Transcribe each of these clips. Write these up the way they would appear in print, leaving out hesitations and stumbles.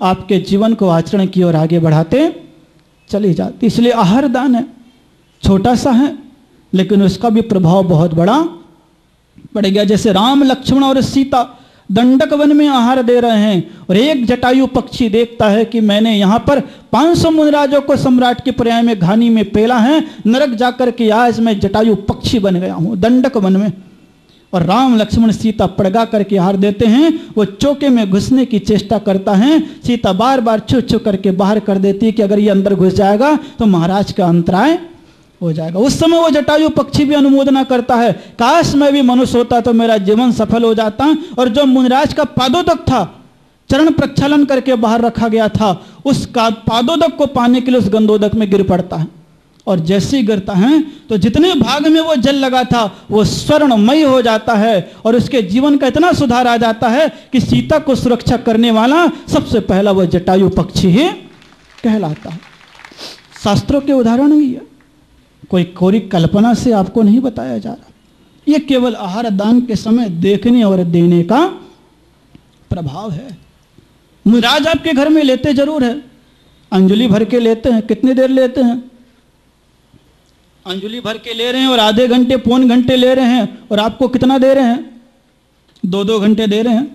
आपके जीवन को आचरण की ओर आगे बढ़ाते चली जाती। इसलिए आहार दान है, छोटा सा है लेकिन उसका भी प्रभाव बहुत बड़ा पड़ गया। जैसे राम लक्ष्मण और सीता दंडक वन में आहार दे रहे हैं और एक जटायु पक्षी देखता है कि मैंने यहाँ पर 500 मुनिराजों को सम्राट के पर्याय में घानी में पेला है, नरक जाकर के आज मैं जटायु पक्षी बन गया हूँ दंडक वन में। और राम लक्ष्मण सीता पड़गा करके आहार देते हैं। वो चौके में घुसने की चेष्टा करता है, सीता बार बार छू छू करके बाहर कर देती है कि अगर ये अंदर घुस जाएगा तो महाराज का अंतराय हो जाएगा। उस समय वो जटायु पक्षी भी अनुमोदना करता है, काश मैं भी मनुष्य होता तो मेरा जीवन सफल हो जाता। और जो मुनिराज का पादोदक था, चरण प्रक्षालन करके बाहर रखा गया था, उस पादोदक को पाने के लिए उस गंधोदक में गिर पड़ता है। और जैसे ही गिरता है तो जितने भाग में वो जल लगा था वो स्वर्णमय हो जाता है और उसके जीवन का इतना सुधार आ जाता है कि सीता को सुरक्षा करने वाला सबसे पहला वो जटायु पक्षी ही कहलाता है। शास्त्रों के उदाहरण भी है, कोई कोरी कल्पना से आपको नहीं बताया जा रहा। ये केवल आहार दान के समय देखने और देने का प्रभाव है। मुनिराज आपके घर में लेते जरूर है, अंजलि भर के लेते हैं। कितनी देर लेते हैं? अंजलि भर के ले रहे हैं और आधे घंटे पौन घंटे ले रहे हैं और आपको कितना दे रहे हैं? 2-2 घंटे दे रहे हैं।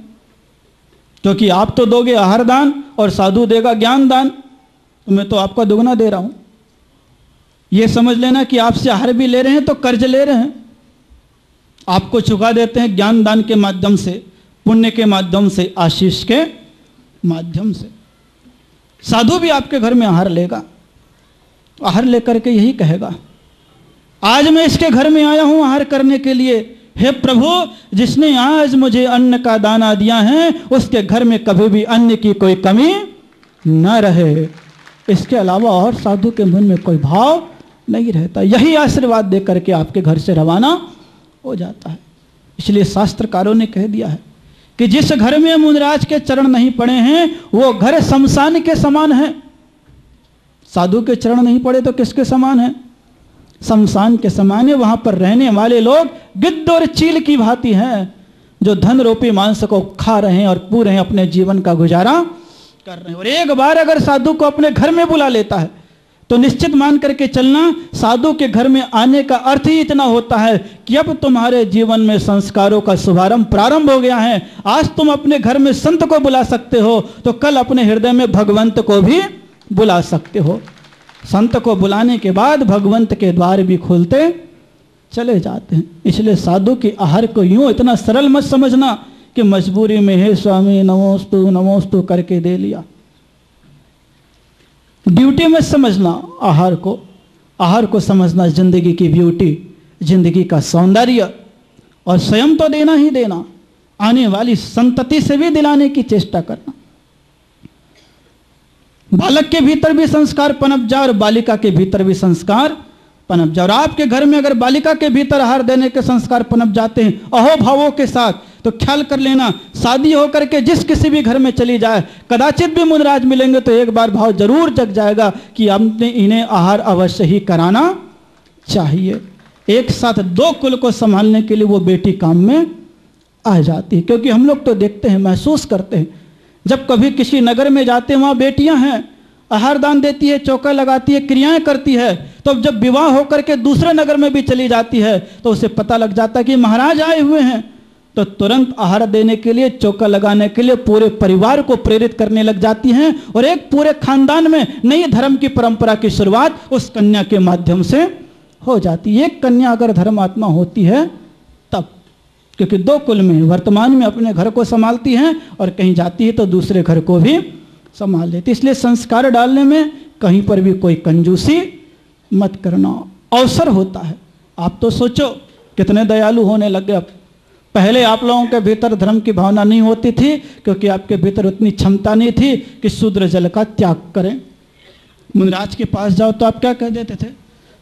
क्योंकि आप तो दोगे आहार दान और साधु देगा ज्ञान दान, तो मैं तो आपका दुगना दे रहा हूं। ये समझ लेना कि आपसे आहार भी ले रहे हैं तो कर्ज ले रहे हैं, आपको चुका देते हैं ज्ञान दान के माध्यम से, पुण्य के माध्यम से, आशीष के माध्यम से। साधु भी आपके घर में आहार लेगा, आहार लेकर के यही कहेगा, आज मैं इसके घर में आया हूं आहार करने के लिए। हे प्रभु, जिसने आज मुझे अन्न का दाना दिया है उसके घर में कभी भी अन्न की कोई कमी न रहे। इसके अलावा और साधु के मन में कोई भाव नहीं रहता। यही आशीर्वाद दे करके आपके घर से रवाना हो जाता है। इसलिए शास्त्रकारों ने कह दिया है कि जिस घर में मुनिराज के चरण नहीं पड़े हैं वो घर शमशान के समान है। साधु के चरण नहीं पड़े तो किसके समान है? शमशान के समान है। वहां पर रहने वाले लोग गिद्ध और चील की भांति हैं, जो धन रूपी मांस को खा रहे हैं और पूरे अपने जीवन का गुजारा कर रहे हैं। और एक बार अगर साधु को अपने घर में बुला लेता है तो निश्चित मान करके चलना, साधु के घर में आने का अर्थ ही इतना होता है कि अब तुम्हारे जीवन में संस्कारों का शुभारंभ प्रारंभ हो गया है। आज तुम अपने घर में संत को बुला सकते हो तो कल अपने हृदय में भगवंत को भी बुला सकते हो। संत को बुलाने के बाद भगवंत के द्वार भी खोलते चले जाते हैं। इसलिए साधु की आहार को यूं इतना सरल मत समझना कि मजबूरी में हे स्वामी नमोस्तु नमोस्तु करके दे लिया। ड्यूटी में समझना आहार को समझना जिंदगी की ब्यूटी, जिंदगी का सौंदर्य, और स्वयं तो देना ही देना, आने वाली संतति से भी दिलाने की चेष्टा करना। बालक के भीतर भी संस्कार पनप जाए और बालिका के भीतर भी संस्कार पनप जाए। और आपके घर में अगर बालिका के भीतर आहार देने के संस्कार पनप जाते हैं अहोभावों के साथ, तो ख्याल कर लेना, शादी होकर के जिस किसी भी घर में चली जाए, कदाचित भी मुनिराज मिलेंगे तो एक बार भाव जरूर जग जाएगा कि हमने इन्हें आहार अवश्य ही कराना चाहिए। एक साथ 2 कुल को संभालने के लिए वो बेटी काम में आ जाती है। क्योंकि हम लोग तो देखते हैं, महसूस करते हैं, जब कभी किसी नगर में जाते हैं वहाँ बेटियां हैं, आहार दान देती है, चौका लगाती है, क्रियाएं करती है। तो जब विवाह होकर के दूसरे नगर में भी चली जाती है तो उसे पता लग जाता है कि महाराज आए हुए हैं, तो तुरंत आहार देने के लिए, चौका लगाने के लिए पूरे परिवार को प्रेरित करने लग जाती हैं और एक पूरे खानदान में नई धर्म की परंपरा की शुरुआत उस कन्या के माध्यम से हो जाती है। एक कन्या अगर धर्मात्मा होती है तब, क्योंकि 2 कुल में वर्तमान में अपने घर को संभालती हैं और कहीं जाती है तो दूसरे घर को भी संभाल लेती। इसलिए संस्कार डालने में कहीं पर भी कोई कंजूसी मत करना, अवसर होता है। आप तो सोचो कितने दयालु होने लग गए। पहले आप लोगों के भीतर धर्म की भावना नहीं होती थी क्योंकि आपके भीतर उतनी क्षमता नहीं थी कि शूद्र जल का त्याग करें। मुनिराज के पास जाओ तो आप क्या कह देते थे?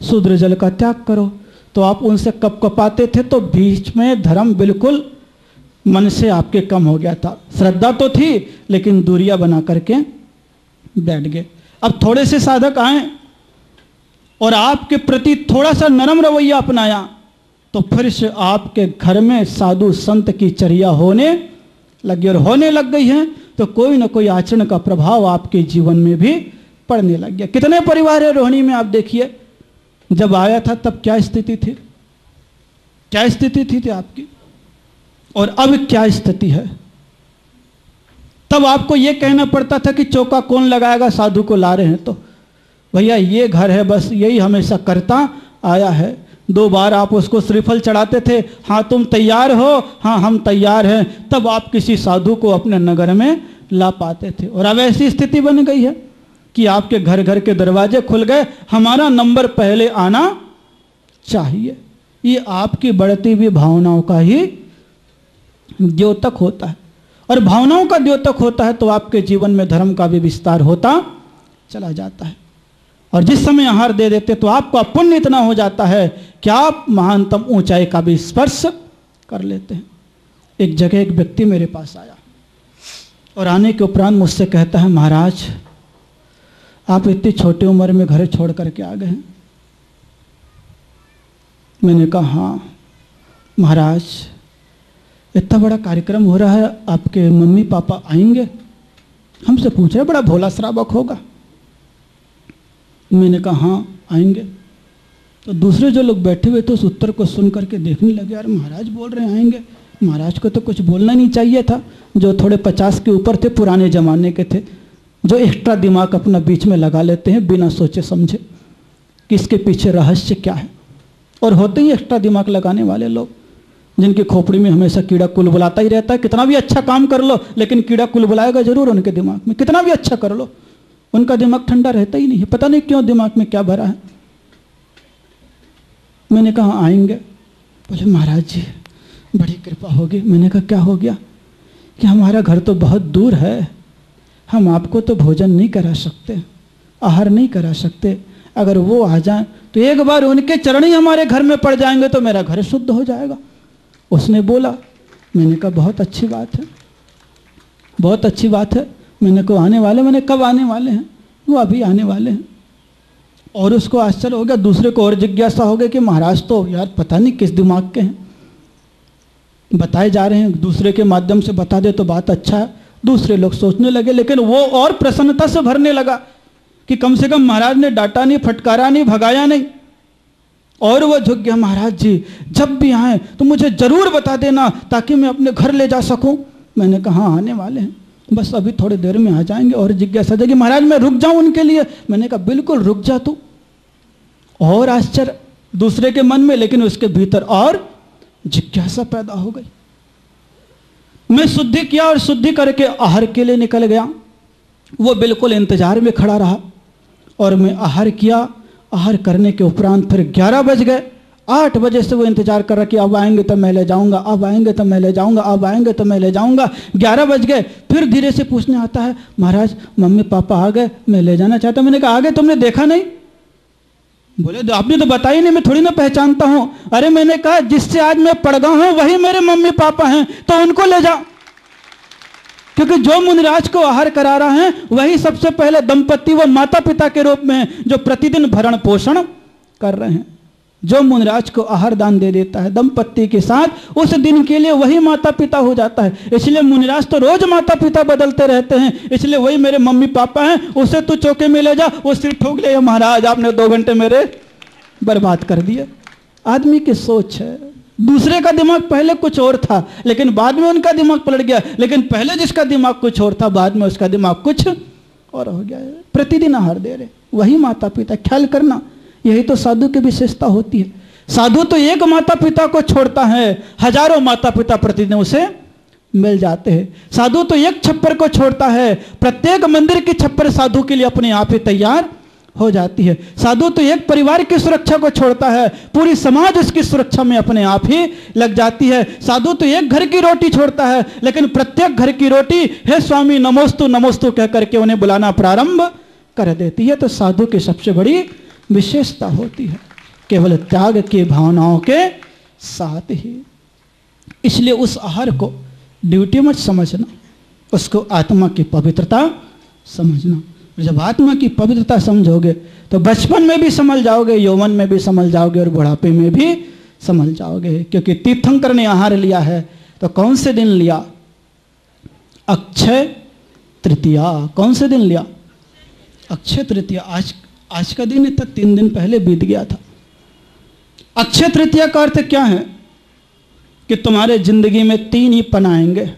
शूद्र जल का त्याग करो। तो आप उनसे कपाते थे तो बीच में धर्म बिल्कुल मन से आपके कम हो गया था। श्रद्धा तो थी लेकिन दूरियां बना करके बैठ गए। अब थोड़े से साधक आए और आपके प्रति थोड़ा सा नरम रवैया अपनाया तो फिर से आपके घर में साधु संत की चर्या होने लगी, और होने लग गई है तो कोई ना कोई आचरण का प्रभाव आपके जीवन में भी पड़ने लग गया। कितने परिवार है रोहिणी में, आप देखिए, जब आया था तब क्या स्थिति थी, क्या स्थिति थी आपकी, और अब क्या स्थिति है। तब आपको यह कहना पड़ता था कि चौका कौन लगाएगा, साधु को ला रहे हैं तो भैया ये घर है, बस यही हमेशा करता आया है। 2 बार आप उसको श्रीफल चढ़ाते थे, हाँ तुम तैयार हो, हाँ हम तैयार हैं, तब आप किसी साधु को अपने नगर में ला पाते थे। और अब ऐसी स्थिति बन गई है कि आपके घर घर के दरवाजे खुल गए, हमारा नंबर पहले आना चाहिए। ये आपकी बढ़ती हुई भावनाओं का ही द्योतक होता है, और भावनाओं का द्योतक होता है तो आपके जीवन में धर्म का भी विस्तार होता चला जाता है। और जिस समय आहार दे देते तो आपका पुण्य इतना हो जाता है कि आप महानतम ऊंचाई का भी स्पर्श कर लेते हैं। एक जगह एक व्यक्ति मेरे पास आया और आने के उपरांत मुझसे कहता है, महाराज आप इतनी छोटी उम्र में घर छोड़ करके आ गए हैं। मैंने कहा हाँ महाराज, इतना बड़ा कार्यक्रम हो रहा है, आपके मम्मी पापा आएंगे? हमसे पूछ रहे, बड़ा भोला श्रावक होगा। मैंने कहा हाँ आएंगे। तो दूसरे जो लोग बैठे हुए थे उस उत्तर को सुन करके देखने लगे, यार महाराज बोल रहे हैं आएंगे, महाराज को तो कुछ बोलना नहीं चाहिए था। जो थोड़े 50 के ऊपर थे, पुराने जमाने के थे, जो एक्स्ट्रा दिमाग अपना बीच में लगा लेते हैं बिना सोचे समझे कि इसके पीछे रहस्य क्या है। और होते ही एक्स्ट्रा दिमाग लगाने वाले लोग, जिनकी खोपड़ी में हमेशा कीड़ा कुलबुलाता ही रहता है। कितना भी अच्छा काम कर लो लेकिन कीड़ा कुलबुलाएगा जरूर उनके दिमाग में, कितना भी अच्छा कर लो उनका दिमाग ठंडा रहता ही नहीं है, पता नहीं क्यों दिमाग में क्या भरा है। मैंने कहा आएंगे। बोले महाराज जी बड़ी कृपा होगी। मैंने कहा क्या हो गया? कि हमारा घर तो बहुत दूर है, हम आपको तो भोजन नहीं करा सकते, आहार नहीं करा सकते। अगर वो आ जाए तो एक बार उनके चरण ही हमारे घर में पड़ जाएंगे तो मेरा घर शुद्ध हो जाएगा। उसने बोला। मैंने कहा बहुत अच्छी बात है, बहुत अच्छी बात है। मैंने कहा आने वाले? मैंने कब आने वाले हैं? वो अभी आने वाले हैं। और उसको आश्चर्य हो गया, दूसरे को और जिज्ञासा हो गई कि महाराज तो यार पता नहीं किस दिमाग के हैं, बताए जा रहे हैं, दूसरे के माध्यम से बता दे तो बात अच्छा है। दूसरे लोग सोचने लगे, लेकिन वो और प्रसन्नता से भरने लगा कि कम से कम महाराज ने डांटा नहीं, फटकारा नहीं, भगाया नहीं। और वो झुक गया, महाराज जी जब भी आए तो मुझे जरूर बता देना ताकि मैं अपने घर ले जा सकूं। मैंने कहा हाँ आने वाले हैं, बस अभी थोड़ी देर में आ जाएंगे। और जिज्ञासा जाएगी, महाराज मैं रुक जाऊं उनके लिए? मैंने कहा बिल्कुल रुक जा तू। और आश्चर्य दूसरे के मन में, लेकिन उसके भीतर और जिज्ञासा पैदा हो गई। मैं शुद्धि किया और शुद्धि करके आहार के लिए निकल गया। वो बिल्कुल इंतजार में खड़ा रहा और मैं आहार किया। आहार करने के उपरांत फिर 11 बज गए। 8 बजे से वो इंतजार कर रहा कि अब आएंगे तो मैं ले जाऊंगा, अब आएंगे तो मैं ले जाऊंगा, अब आएंगे तो मैं ले जाऊंगा। 11 बज गए। फिर धीरे से पूछने आता है, महाराज मम्मी पापा आ गए, मैं ले जाना चाहता हूं। मैंने कहा आ गए, तुमने देखा नहीं? बोले आपने तो बताया नहीं, मैं थोड़ी ना पहचानता हूं। अरे मैंने कहा जिससे आज मैं पड़ गया हूं वही मेरे मम्मी पापा हैं, तो उनको ले जाओ। क्योंकि जो मुनिराज को आहार करा रहा है वही सबसे पहले दंपति व माता पिता के रूप में है, जो प्रतिदिन भरण पोषण कर रहे हैं। जो मुनिराज को आहार दान दे देता है दंपति के साथ, उस दिन के लिए वही माता पिता हो जाता है। इसलिए मुनिराज तो रोज माता पिता बदलते रहते हैं, इसलिए वही मेरे मम्मी पापा हैं। उसे तू चौके में ले जा, वो सिर ठोक ले, महाराज आपने 2 घंटे मेरे बर्बाद कर दिए। आदमी की सोच है। दूसरे का दिमाग पहले कुछ और था लेकिन बाद में उनका दिमाग पलट गया, लेकिन पहले जिसका दिमाग कुछ और था बाद में उसका दिमाग कुछ और हो गया। प्रतिदिन आहार दे रहे वही माता पिता, ख्याल करना, यही तो साधु की विशेषता होती है। साधु तो एक माता पिता को छोड़ता है, हजारों माता पिता प्रतिदिन उसे मिल जाते हैं। साधु तो एक छप्पर को छोड़ता है, प्रत्येक मंदिर की छप्पर साधु के लिए अपने आप ही तैयार हो जाती है। साधु तो एक परिवार की सुरक्षा को छोड़ता है, पूरी समाज उसकी सुरक्षा में अपने आप ही लग जाती है। साधु तो एक घर की रोटी छोड़ता है, लेकिन प्रत्येक घर की रोटी हे स्वामी नमोस्तु नमोस्तु कह करके उन्हें बुलाना प्रारंभ कर देती है। तो साधु की सबसे बड़ी विशेषता होती है केवल त्याग की भावनाओं के साथ ही। इसलिए उस आहार को ड्यूटी मत समझना, उसको आत्मा की पवित्रता समझना। जब आत्मा की पवित्रता समझोगे तो बचपन में भी समझ जाओगे, यौवन में भी समझ जाओगे और बुढ़ापे में भी समझ जाओगे। क्योंकि तीर्थंकर ने आहार लिया है तो कौन से दिन लिया? अक्षय तृतीया। कौन से दिन लिया? अक्षय तृतीया। आज का दिन है, तक 3 दिन पहले बीत गया था। अक्षय तृतीया का अर्थ क्या है? कि तुम्हारे जिंदगी में 3 ही पन आएंगे।